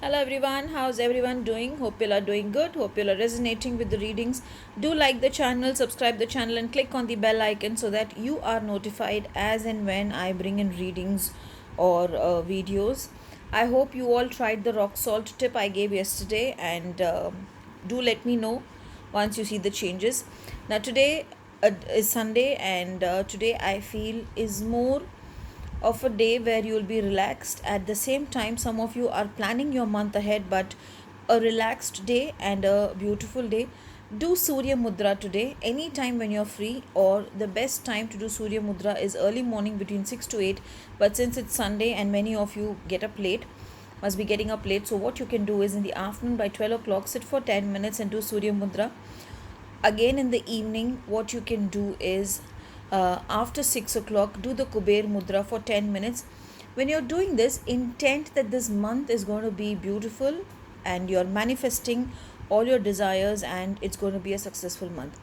Hello everyone, how's everyone doing? Hope you are doing good. Hope you are resonating with the readings. Do like the channel, subscribe the channel and click on the bell icon so that you are notified as and when I bring in readings or videos. I hope you all tried the rock salt tip I gave yesterday and do let me know once you see the changes. Now today is Sunday and today I feel is more of a day where you will be relaxed. At the same time, some of you are planning your month ahead, but a relaxed day and a beautiful day. Do Surya Mudra today, anytime when you're free, or the best time to do Surya Mudra is early morning between 6 to 8. But since it's Sunday and many of you get up late, must be getting up late, so what you can do is in the afternoon by 12 o'clock, sit for 10 minutes and do Surya Mudra. Again in the evening, what you can do is after 6 o'clock, do the Kuber Mudra for 10 minutes. When you're doing this, intent that this month is going to be beautiful and you're manifesting all your desires and it's going to be a successful month.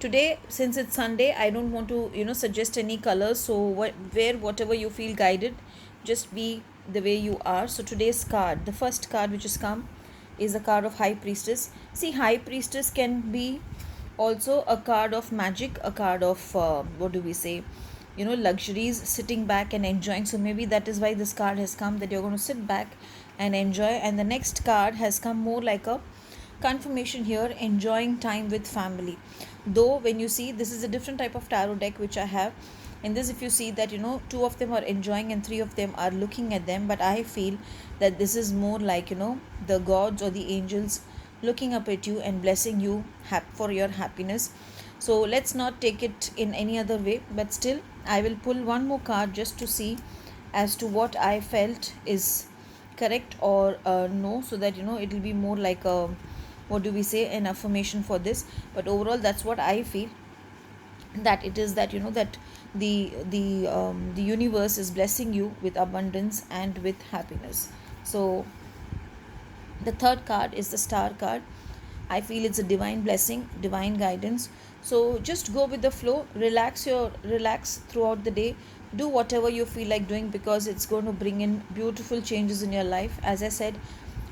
Today, since it's Sunday, I don't want to suggest any colors, so wear whatever you feel guided. Just be the way you are. So today's card, the first card which has come, is the card of High Priestess. See, High Priestess can be also a card of magic, a card of what do we say, luxuries, sitting back and enjoying. So maybe that is why this card has come, that you're going to sit back and enjoy. And the next card has come more like a confirmation here, enjoying time with family. Though when you see, this is a different type of tarot deck which I have. In this, if you see that two of them are enjoying and three of them are looking at them, but I feel that this is more like the gods or the angels looking up at you and blessing you for your happiness. So let's not take it in any other way, but still I will pull one more card just to see as to what I felt is correct or no, so that it will be more like a, what do we say, an affirmation for this. But overall, that's what I feel, that it is that that the universe is blessing you with abundance and with happiness. So the third card is the Star card. I feel it's a divine blessing, divine guidance. So just go with the flow, relax throughout the day. Do whatever you feel like doing, because it's going to bring in beautiful changes in your life. As I said,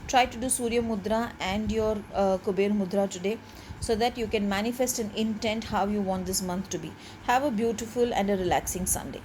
try to do Surya Mudra and your Kuber Mudra today, so that you can manifest an intent how you want this month to be. Have a beautiful and a relaxing Sunday.